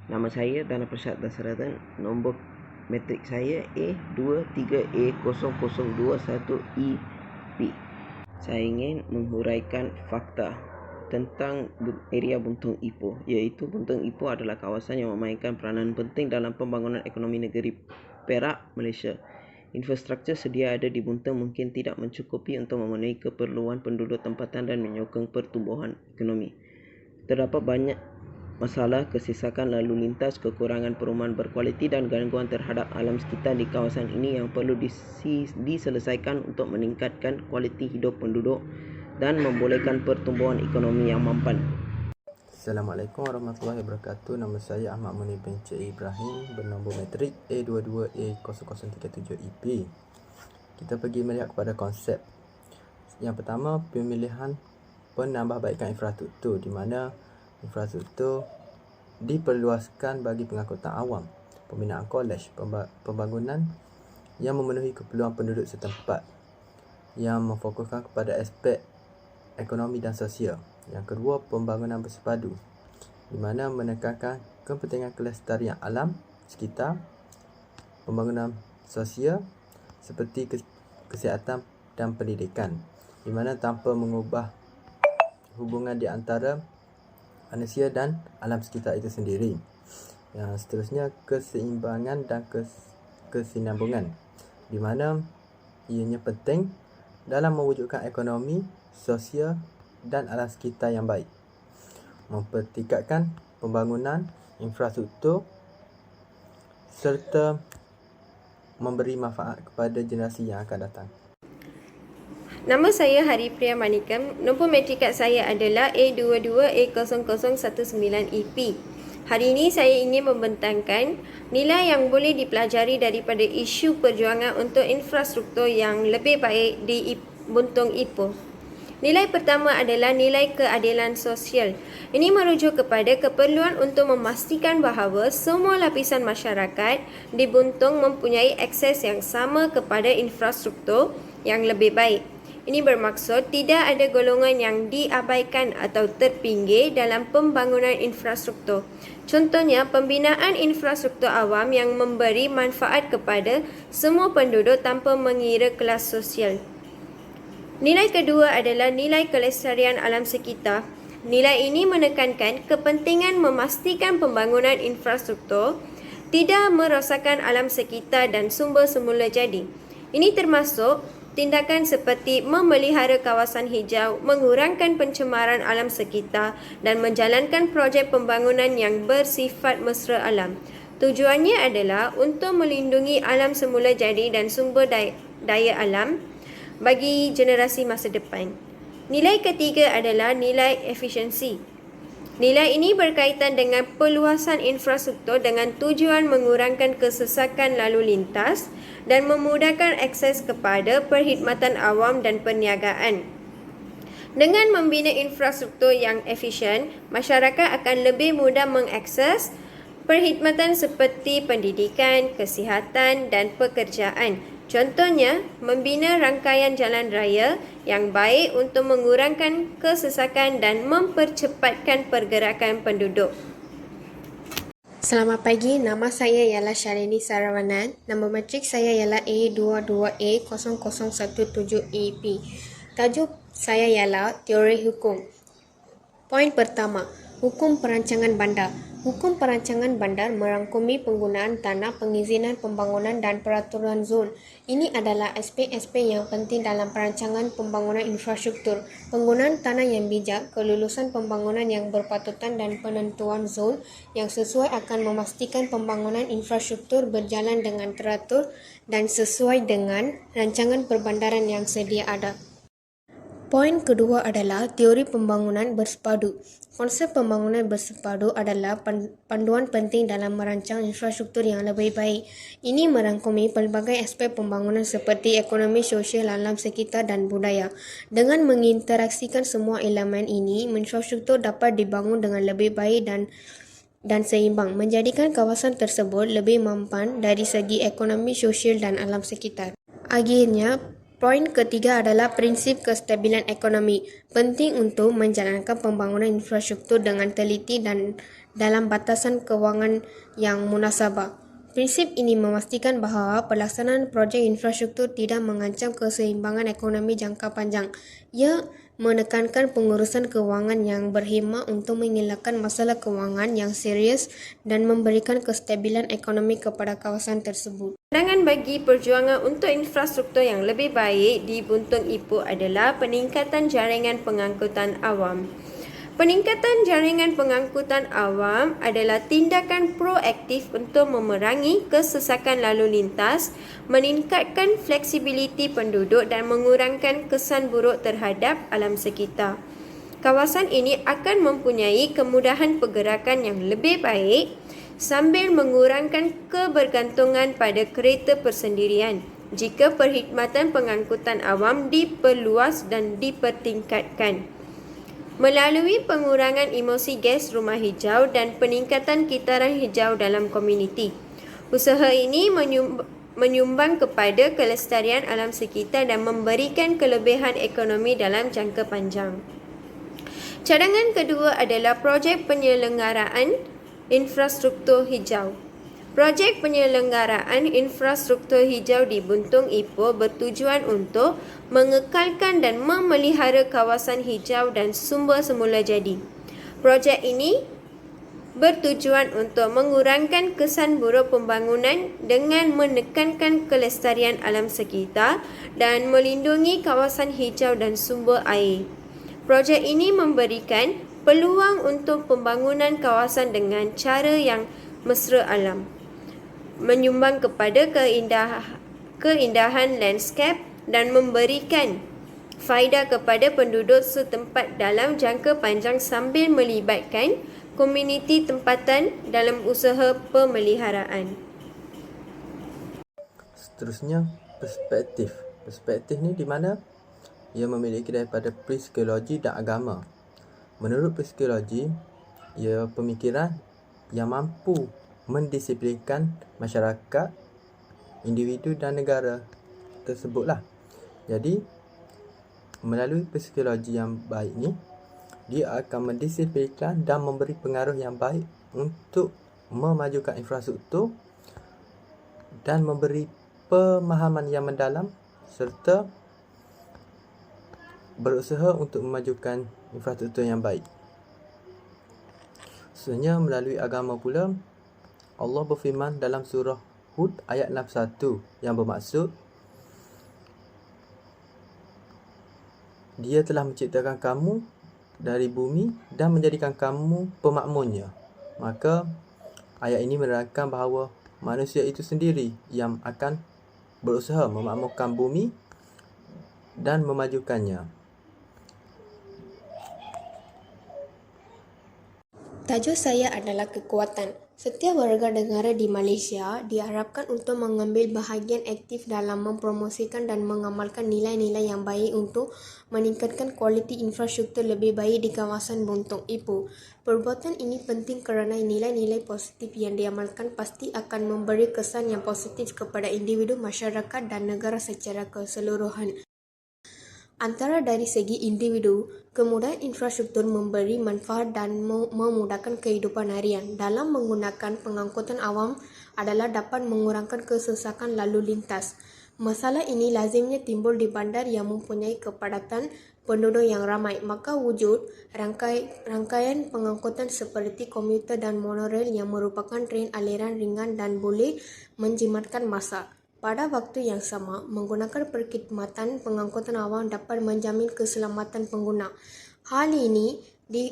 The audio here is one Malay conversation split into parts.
Nama saya Dana Prasad Dasaratan. Nombor matrik saya A23A0021EP. Saya ingin menghuraikan fakta tentang area Buntung Ipoh, iaitu Buntung Ipoh adalah kawasan yang memainkan peranan penting dalam pembangunan ekonomi negeri Perak, Malaysia. Infrastruktur sedia ada di Buntung mungkin tidak mencukupi untuk memenuhi keperluan penduduk tempatan dan menyokong pertumbuhan ekonomi. Terdapat banyak masalah kesesakan lalu lintas, kekurangan perumahan berkualiti dan gangguan terhadap alam sekitar di kawasan ini yang perlu diselesaikan untuk meningkatkan kualiti hidup penduduk dan membolehkan pertumbuhan ekonomi yang mampan. Assalamualaikum warahmatullahi wabarakatuh. Nama saya Ahmad Munir bin Cik Ibrahim bernombor matrik A22A0037EP. Kita pergi melihat kepada konsep. Yang pertama, pemilihan penambahbaikan infrastruktur, di mana infrastruktur diperluaskan bagi pengangkutan awam, pembinaan kolej, pembangunan yang memenuhi keperluan penduduk setempat, yang memfokuskan kepada aspek ekonomi dan sosial. Yang kedua, pembangunan bersepadu, di mana menekankan kepentingan kelestarian alam sekitar, pembangunan sosial seperti kesihatan dan pendidikan, di mana tanpa mengubah hubungan di antara manusia dan alam sekitar itu sendiri. Yang seterusnya, keseimbangan dan kesinambungan, di mana ianya penting dalam mewujudkan ekonomi, sosial dan alam sekitar yang baik. Mempertingkatkan pembangunan infrastruktur serta memberi manfaat kepada generasi yang akan datang. Nama saya Haripriya Manikam. Nombor matrik kad saya adalah A22A0019EP. Hari ini saya ingin membentangkan nilai yang boleh dipelajari daripada isu perjuangan untuk infrastruktur yang lebih baik di Buntung Ipoh. Nilai pertama adalah nilai keadilan sosial. Ini merujuk kepada keperluan untuk memastikan bahawa semua lapisan masyarakat di Buntung mempunyai akses yang sama kepada infrastruktur yang lebih baik. Ini bermaksud tidak ada golongan yang diabaikan atau terpinggir dalam pembangunan infrastruktur. Contohnya, pembinaan infrastruktur awam yang memberi manfaat kepada semua penduduk tanpa mengira kelas sosial. Nilai kedua adalah nilai kelestarian alam sekitar. Nilai ini menekankan kepentingan memastikan pembangunan infrastruktur tidak merosakkan alam sekitar dan sumber semula jadi. Ini termasuk tindakan seperti memelihara kawasan hijau, mengurangkan pencemaran alam sekitar dan menjalankan projek pembangunan yang bersifat mesra alam. Tujuannya adalah untuk melindungi alam semula jadi dan sumber daya alam bagi generasi masa depan. Nilai ketiga adalah nilai efisiensi. Nilai ini berkaitan dengan perluasan infrastruktur dengan tujuan mengurangkan kesesakan lalu lintas dan memudahkan akses kepada perkhidmatan awam dan perniagaan. Dengan membina infrastruktur yang efisien, masyarakat akan lebih mudah mengakses perkhidmatan seperti pendidikan, kesihatan dan pekerjaan. Contohnya, membina rangkaian jalan raya yang baik untuk mengurangkan kesesakan dan mempercepatkan pergerakan penduduk. Selamat pagi, nama saya ialah Syarini Saravanan. Nombor matrik saya ialah A22A0017EP. Tajuk saya ialah Teori Hukum. Poin pertama, Hukum Perancangan Bandar. Hukum Perancangan Bandar merangkumi penggunaan tanah, pengizinan pembangunan dan peraturan zon. Ini adalah aspek-aspek yang penting dalam perancangan pembangunan infrastruktur. Penggunaan tanah yang bijak, kelulusan pembangunan yang berpatutan dan penentuan zon yang sesuai akan memastikan pembangunan infrastruktur berjalan dengan teratur dan sesuai dengan rancangan perbandaran yang sedia ada. Poin kedua adalah teori pembangunan bersepadu. Konsep pembangunan bersepadu adalah panduan penting dalam merancang infrastruktur yang lebih baik. Ini merangkumi pelbagai aspek pembangunan seperti ekonomi, sosial, alam sekitar dan budaya. Dengan menginteraksikan semua elemen ini, infrastruktur dapat dibangun dengan lebih baik dan seimbang, menjadikan kawasan tersebut lebih mampan dari segi ekonomi, sosial dan alam sekitar. Akhirnya, Poin ketiga adalah prinsip kestabilan ekonomi. Penting untuk menjalankan pembangunan infrastruktur dengan teliti dan dalam batasan kewangan yang munasabah. Prinsip ini memastikan bahawa pelaksanaan projek infrastruktur tidak mengancam keseimbangan ekonomi jangka panjang. Ia menekankan pengurusan kewangan yang berhemah untuk mengelakkan masalah kewangan yang serius dan memberikan kestabilan ekonomi kepada kawasan tersebut. Cadangan bagi perjuangan untuk infrastruktur yang lebih baik di Buntong Ipoh adalah peningkatan jaringan pengangkutan awam. Peningkatan jaringan pengangkutan awam adalah tindakan proaktif untuk memerangi kesesakan lalu lintas, meningkatkan fleksibiliti penduduk dan mengurangkan kesan buruk terhadap alam sekitar. Kawasan ini akan mempunyai kemudahan pergerakan yang lebih baik sambil mengurangkan kebergantungan pada kereta persendirian jika perkhidmatan pengangkutan awam diperluas dan dipertingkatkan. Melalui pengurangan emisi gas rumah hijau dan peningkatan kitaran hijau dalam komuniti. Usaha ini menyumbang kepada kelestarian alam sekitar dan memberikan kelebihan ekonomi dalam jangka panjang. Cadangan kedua adalah projek penyelenggaraan infrastruktur hijau. Projek penyelenggaraan infrastruktur hijau di Buntong Ipoh bertujuan untuk mengekalkan dan memelihara kawasan hijau dan sumber semula jadi. Projek ini bertujuan untuk mengurangkan kesan buruk pembangunan dengan menekankan kelestarian alam sekitar dan melindungi kawasan hijau dan sumber air. Projek ini memberikan peluang untuk pembangunan kawasan dengan cara yang mesra alam, menyumbang kepada keindahan lanskap dan memberikan faedah kepada penduduk setempat dalam jangka panjang sambil melibatkan komuniti tempatan dalam usaha pemeliharaan. Seterusnya, perspektif. Perspektif ni di mana ia memiliki daripada psikologi dan agama. Menurut psikologi, ia pemikiran yang mampu mendisiplinkan masyarakat, individu dan negara tersebutlah. Jadi, melalui psikologi yang baik ni, dia akan mendisiplinkan dan memberi pengaruh yang baik untuk memajukan infrastruktur dan memberi pemahaman yang mendalam serta berusaha untuk memajukan infrastruktur yang baik. Sebenarnya melalui agama pula, Allah berfirman dalam surah Hud ayat 61 yang bermaksud Dia telah menciptakan kamu dari bumi dan menjadikan kamu pemakmurnya. Maka ayat ini menerangkan bahawa manusia itu sendiri yang akan berusaha memakmurkan bumi dan memajukannya. Tajuk saya adalah kekuatan. Setiap warga negara di Malaysia diharapkan untuk mengambil bahagian aktif dalam mempromosikan dan mengamalkan nilai-nilai yang baik untuk meningkatkan kualiti infrastruktur lebih baik di kawasan Buntong Ipoh. Perbuatan ini penting kerana nilai-nilai positif yang diamalkan pasti akan memberi kesan yang positif kepada individu, masyarakat dan negara secara keseluruhan. Antara dari segi individu, kemudahan infrastruktur memberi manfaat dan memudahkan kehidupan harian. Dalam menggunakan pengangkutan awam adalah dapat mengurangkan kesesakan lalu lintas. Masalah ini lazimnya timbul di bandar yang mempunyai kepadatan penduduk yang ramai. Maka wujud rangkaian pengangkutan seperti komuter dan monorail yang merupakan tren aliran ringan dan boleh menjimatkan masa. Pada waktu yang sama, menggunakan perkhidmatan pengangkutan awam dapat menjamin keselamatan pengguna. Hal ini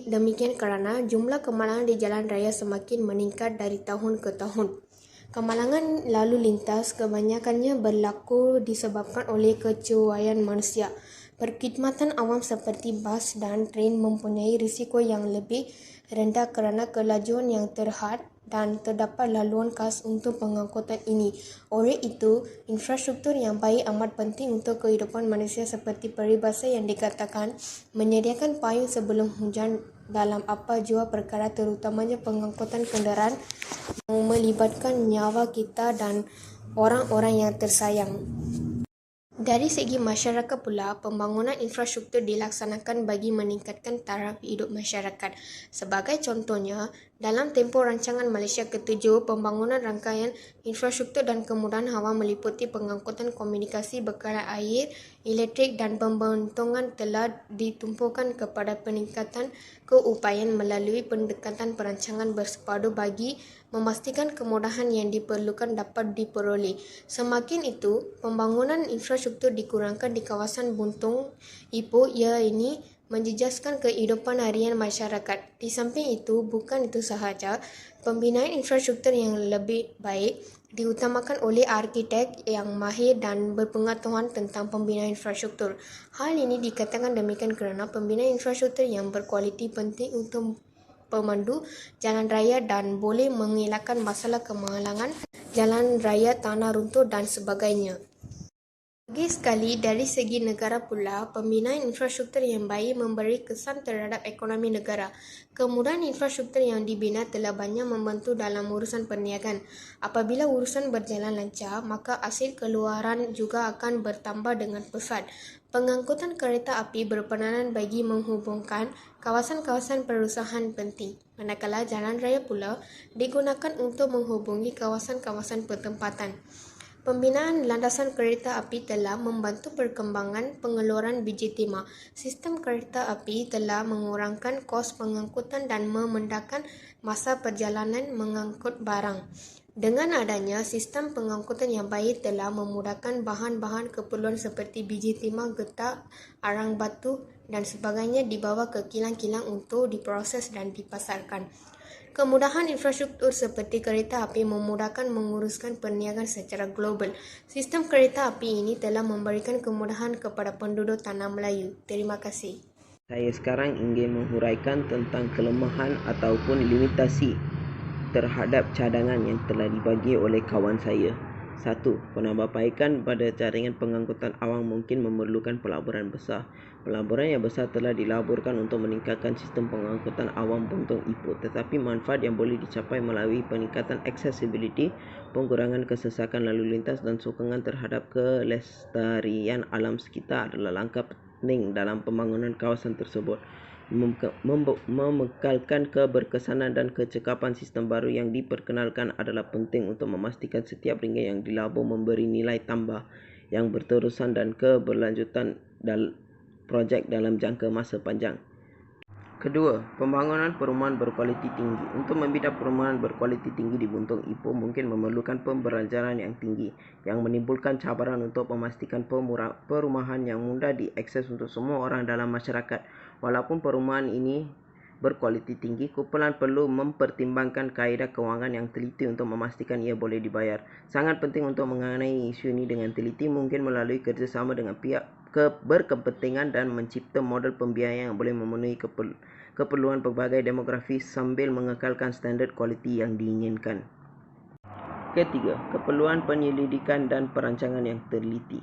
demikian kerana jumlah kemalangan di jalan raya semakin meningkat dari tahun ke tahun. Kemalangan lalu lintas kebanyakannya berlaku disebabkan oleh kecuaian manusia. Perkhidmatan awam seperti bas dan tren mempunyai risiko yang lebih rendah kerana kelajuan yang terhad dan terdapat laluan khas untuk pengangkutan ini. Oleh itu, infrastruktur yang baik amat penting untuk kehidupan manusia seperti peribahasa yang dikatakan menyediakan payung sebelum hujan dalam apa jua perkara terutamanya pengangkutan kenderaan yang melibatkan nyawa kita dan orang-orang yang tersayang. Dari segi masyarakat pula, pembangunan infrastruktur dilaksanakan bagi meningkatkan taraf hidup masyarakat. Sebagai contohnya, dalam tempoh rancangan Malaysia ke-7, pembangunan rangkaian infrastruktur dan kemudahan hawa meliputi pengangkutan komunikasi bekalan air, elektrik dan pembentungan telah ditumpukan kepada peningkatan keupayaan melalui pendekatan perancangan bersepadu bagi memastikan kemudahan yang diperlukan dapat diperoleh. Semakin itu, pembangunan infrastruktur dikurangkan di kawasan Buntung Ipoh, ia ini menjejaskan kehidupan harian masyarakat. Di samping itu, bukan itu sahaja, pembinaan infrastruktur yang lebih baik diutamakan oleh arkitek yang mahir dan berpengetahuan tentang pembinaan infrastruktur. Hal ini dikatakan demikian kerana pembinaan infrastruktur yang berkualiti penting untuk pemandu jalan raya dan boleh mengelakkan masalah kemahalan jalan raya, tanah runtuh dan sebagainya. Lagi sekali, dari segi negara pula, pembinaan infrastruktur yang baik memberi kesan terhadap ekonomi negara. Kemudahan infrastruktur yang dibina telah banyak membantu dalam urusan perniagaan. Apabila urusan berjalan lancar, maka hasil keluaran juga akan bertambah dengan pesat. Pengangkutan kereta api berperanan bagi menghubungkan kawasan-kawasan perusahaan penting, manakala jalan raya pula digunakan untuk menghubungi kawasan-kawasan pertempatan. Pembinaan landasan kereta api telah membantu perkembangan pengeluaran biji timah. Sistem kereta api telah mengurangkan kos pengangkutan dan memendekkan masa perjalanan mengangkut barang. Dengan adanya sistem pengangkutan yang baik telah memudahkan bahan-bahan keperluan seperti biji timah, getah, arang batu dan sebagainya dibawa ke kilang-kilang untuk diproses dan dipasarkan. Kemudahan infrastruktur seperti kereta api memudahkan menguruskan perniagaan secara global. Sistem kereta api ini telah memberikan kemudahan kepada penduduk tanah Melayu. Terima kasih. Saya sekarang ingin menghuraikan tentang kelemahan ataupun limitasi terhadap cadangan yang telah dibagi oleh kawan saya. 1. Penambahbaikan pada jaringan pengangkutan awam mungkin memerlukan pelaburan besar. Pelaburan yang besar telah dilaburkan untuk meningkatkan sistem pengangkutan awam Buntung Ipoh, tetapi manfaat yang boleh dicapai melalui peningkatan accessibility, pengurangan kesesakan lalu lintas dan sokongan terhadap kelestarian alam sekitar adalah langkah penting dalam pembangunan kawasan tersebut. Memekalkan keberkesanan dan kecekapan sistem baru yang diperkenalkan adalah penting untuk memastikan setiap ringgit yang dilabur memberi nilai tambah yang berterusan dan keberlanjutan projek dalam jangka masa panjang. Kedua, pembangunan perumahan berkualiti tinggi. Untuk membina perumahan berkualiti tinggi di Buntung Ipoh mungkin memerlukan pembelanjaran yang tinggi yang menimbulkan cabaran untuk memastikan perumahan yang mudah diakses untuk semua orang dalam masyarakat. Walaupun perumahan ini berkualiti tinggi, kumpulan perlu mempertimbangkan kaedah kewangan yang teliti untuk memastikan ia boleh dibayar. Sangat penting untuk mengenai isu ini dengan teliti mungkin melalui kerjasama dengan pihak berkepentingan dan mencipta model pembiayaan yang boleh memenuhi keperluan pelbagai demografi sambil mengekalkan standard kualiti yang diinginkan. Ketiga, keperluan penyelidikan dan perancangan yang teliti.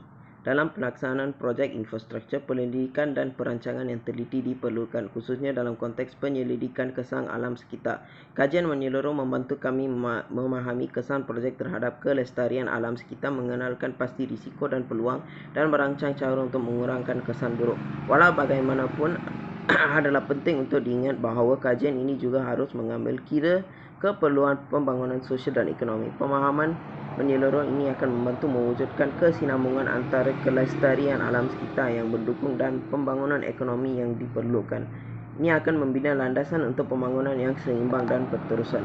Dalam pelaksanaan projek infrastruktur, penyelidikan dan perancangan yang teliti diperlukan, khususnya dalam konteks penyelidikan kesan alam sekitar. Kajian menyeluruh membantu kami memahami kesan projek terhadap kelestarian alam sekitar, mengenalkan pasti risiko dan peluang, dan merancang cara untuk mengurangkan kesan buruk. Walau bagaimanapun, adalah penting untuk diingat bahawa kajian ini juga harus mengambil kira keperluan pembangunan sosial dan ekonomi. Pemahaman menyeluruh ini akan membantu mewujudkan kesinambungan antara kelestarian alam sekitar yang berdukung dan pembangunan ekonomi yang diperlukan. Ini akan membina landasan untuk pembangunan yang seimbang dan berterusan.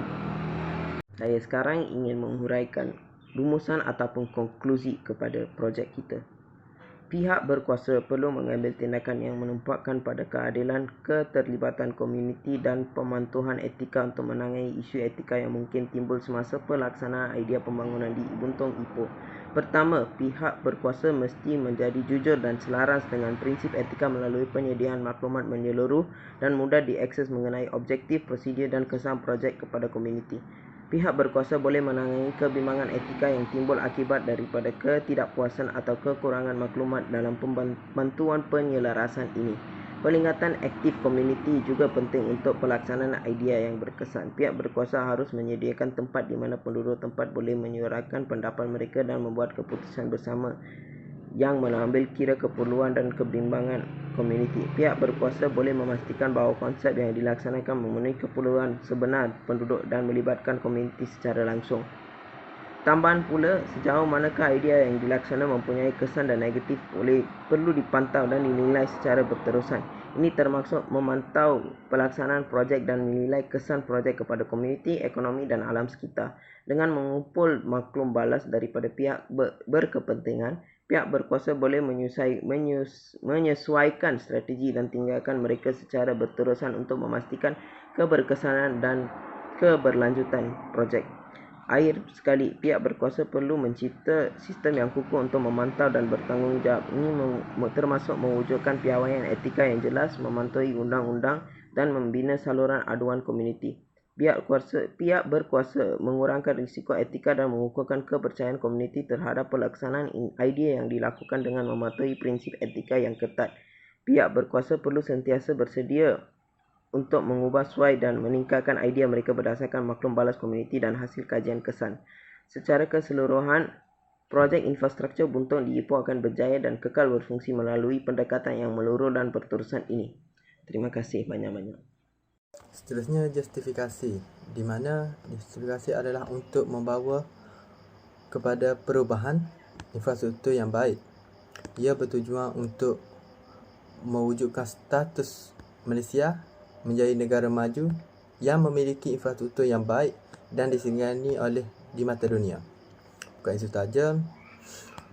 Saya sekarang ingin menghuraikan rumusan ataupun konklusi kepada projek kita. Pihak berkuasa perlu mengambil tindakan yang menempatkan pada keadilan, keterlibatan komuniti dan pemantauan etika untuk menangani isu etika yang mungkin timbul semasa pelaksanaan idea pembangunan di Buntung Ipoh. Pertama, pihak berkuasa mesti menjadi jujur dan selaras dengan prinsip etika melalui penyediaan maklumat menyeluruh dan mudah diakses mengenai objektif, prosedur dan kesan projek kepada komuniti. Pihak berkuasa boleh menangani kebimbangan etika yang timbul akibat daripada ketidakpuasan atau kekurangan maklumat dalam bantuan penyelarasan ini. Peningkatan aktif komuniti juga penting untuk pelaksanaan idea yang berkesan. Pihak berkuasa harus menyediakan tempat di mana penduduk tempat boleh menyuarakan pendapat mereka dan membuat keputusan bersama yang mengambil kira keperluan dan kebimbangan komuniti. Pihak berkuasa boleh memastikan bahawa konsep yang dilaksanakan memenuhi keperluan sebenar penduduk dan melibatkan komuniti secara langsung. Tambahan pula, sejauh manakah idea yang dilaksanakan mempunyai kesan dan negatif perlu dipantau dan dinilai secara berterusan. Ini termasuk memantau pelaksanaan projek dan menilai kesan projek kepada komuniti, ekonomi dan alam sekitar. Dengan mengumpul maklum balas daripada pihak berkepentingan, pihak berkuasa boleh menyesuaikan strategi dan tindakan mereka secara berterusan untuk memastikan keberkesanan dan keberlanjutan projek. Akhir sekali, pihak berkuasa perlu mencipta sistem yang kukuh untuk memantau dan bertanggungjawab. Ini termasuk mewujudkan piawaian etika yang jelas, mematuhi undang-undang dan membina saluran aduan komuniti. Pihak berkuasa mengurangkan risiko etika dan mengukuhkan kepercayaan komuniti terhadap pelaksanaan idea yang dilakukan dengan mematuhi prinsip etika yang ketat. Pihak berkuasa perlu sentiasa bersedia untuk mengubah suai dan meningkatkan idea mereka berdasarkan maklum balas komuniti dan hasil kajian kesan. Secara keseluruhan, projek infrastruktur buntung di Ipoh akan berjaya dan kekal berfungsi melalui pendekatan yang meluruh dan berterusan ini. Terima kasih banyak-banyak. Seterusnya, justifikasi, di mana justifikasi adalah untuk membawa kepada perubahan infrastruktur yang baik. Ia bertujuan untuk mewujudkan status Malaysia menjadi negara maju yang memiliki infrastruktur yang baik dan disegani oleh di mata dunia. Bukan itu sahaja,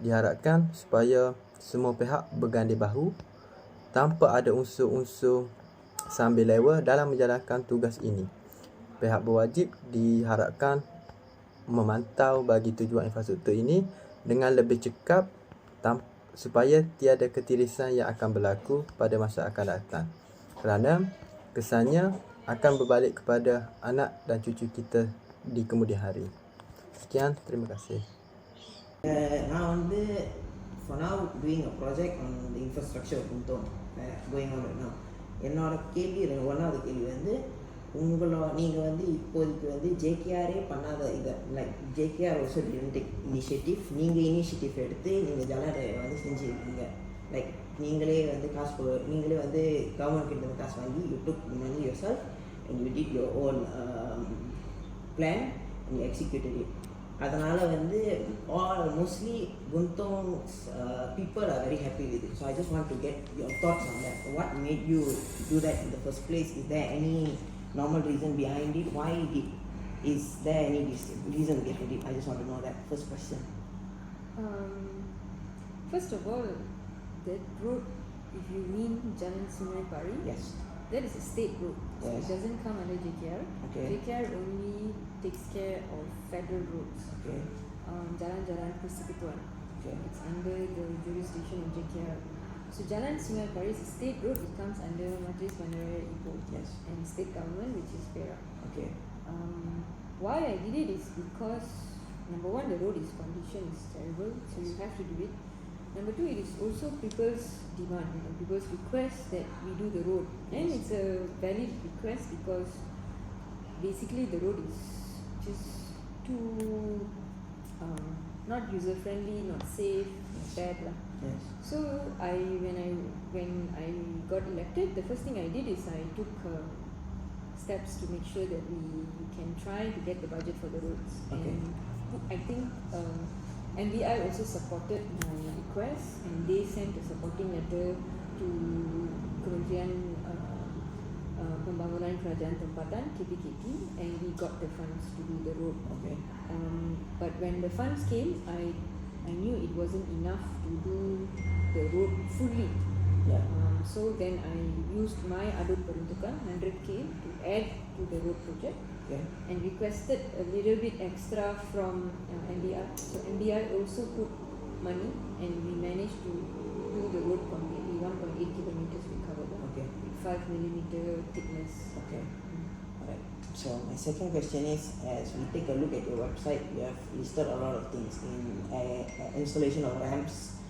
diharapkan supaya semua pihak berganding bahu tanpa ada unsur-unsur sambil lewa dalam menjalankan tugas ini. Pihak berwajib diharapkan memantau bagi tujuan infrastruktur ini dengan lebih cekap supaya tiada ketirisan yang akan berlaku pada masa akan datang. Kerana kesannya akan berbalik kepada anak dan cucu kita di kemudian hari. Sekian, terima kasih. For now, doing a project on the infrastructure buntung going on right now. என்னோட கேள்வி ஒன்றாவது கேள்வி வந்து நீங்கள் வந்து இப்போதைக்கு வந்து ஜேகேஆரே பண்ணாத இதை like JKR also didn't take initiative, நீங்கள் இனிஷியேட்டிவ் எடுத்து நீங்கள் ஜலடை வந்து செஞ்சுருக்கீங்க. லைக் நீங்களே வந்து நீங்களே வந்து கவர்மெண்ட் கிட்ட காசு வாங்கி you took money yourself and you did your own plan and you executed it. அதனால் வந்து mostly Buntung people are very happy with it. So I just want to get your thoughts on that. What made you do that in the first place? Is there any normal reason behind it? Why is there any reason behind it? I just want to know that. First question. First of all, that road, if you mean Jalan Sungai Pari, Yes. that is a state road. So Yes. it doesn't come under JKR. Okay. JKR only takes care of federal roads. Okay. Jalan-jalan persekutuan. Okay. It's under the jurisdiction of JKR. So Jalan Sungai Pari is a state road. It comes under Majlis Bandaraya Ipoh. Yes. And state government, which is Perak. Okay. Why I did it is because number one, the road is condition is terrible, so you have to do it. Number two, it is also people's demand, people's request that we do the road. And it's a valid request because basically the road is just too not user friendly, not safe, bad lah. Yes. So when I got elected, the first thing I did is I took steps to make sure that we can try to get the budget for the roads. Okay. And I think NBI also supported my request, and they sent a supporting letter to Kementerian Pembangunan Kerajaan Tempatan (KPKP), and we got the funds to do the road. Okay. But when the funds came, I knew it wasn't enough to do the road fully. Yeah. So then I used my adut peruntukan 100k to add to the road project. Okay. And requested a little bit extra from NBI. So NBI also put money, and we managed to do the road completely. 1.8 kilometers we covered. Okay. With 5 millimeter thickness. Okay. Alright. So my second question is, as we take a look at your website, you have listed a lot of things in installation of ramps,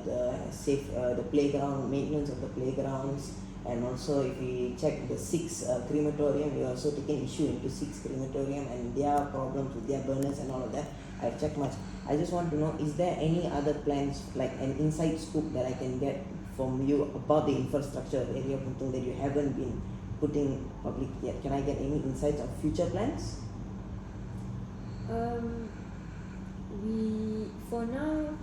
the playground, maintenance of the playgrounds, and also if we check the 6 crematorium, we also taken issue into 6 crematorium and their problems with their burners and all of that. I've checked much. I just want to know, is there any other plans, like an inside scoop that I can get from you about the infrastructure of area Buntung that you haven't been putting public yet? Can I get any insights of future plans? We for now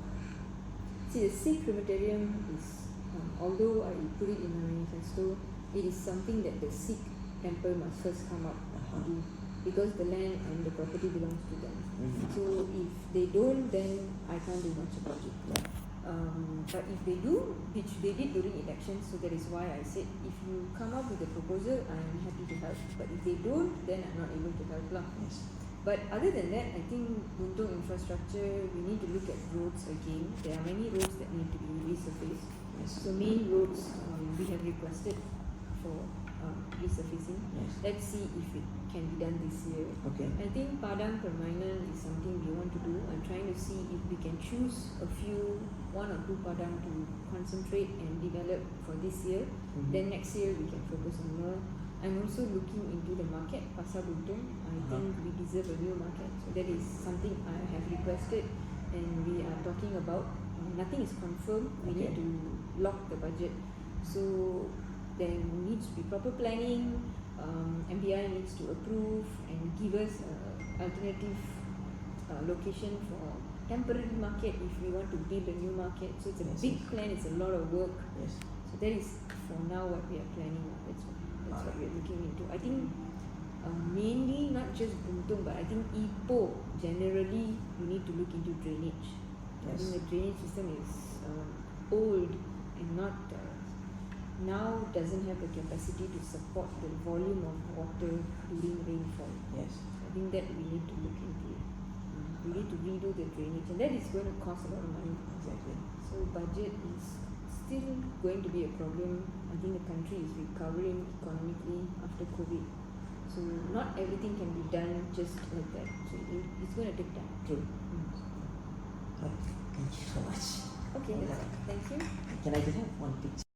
see the Sikh crematorium is although I put it in my manifesto, it is something that the Sikh temple must first come up to do because the land and the property belongs to them. So if they don't, then I can't do much about it. But if they do, which they did during elections, so that is why I said if you come up with a proposal, I am happy to help. But if they don't, then I'm not able to help lah. Yes. But other than that, I think Buntung infrastructure, we need to look at roads again. There are many roads that need to be resurfaced. Yes. So main roads, we have requested for resurfacing. Yes. Let's see if it can be done this year. Okay. I think Padang Permainan is something we want to do. I'm trying to see if we can choose one or two Padang to concentrate and develop for this year. Then next year we can focus on more. I'm also looking into the market, Pasar Buntung. I think we deserve a new market. So that is something I have requested and we are talking about. Nothing is confirmed. We need to lock the budget. So there needs to be proper planning. MBI needs to approve and give us alternative location for temporary market if we want to build a new market. So it's a big plan, it's a lot of work. Yes. So that is for now what we are planning. That's what we are looking into. I think mainly not just Buntung, but I think Ipoh generally you need to look into drainage. I think the drainage system is old and not now doesn't have the capacity to support the volume of water during rainfall. Yes. I think that we need to look into. We need to redo the drainage, and that is going to cost a lot of money. Exactly. So budget is still going to be a problem. I think the country is recovering economically after COVID. So not everything can be done just like that. So it's going to take time. True. Thank you so much. Okay, thank you. Can I just have one picture?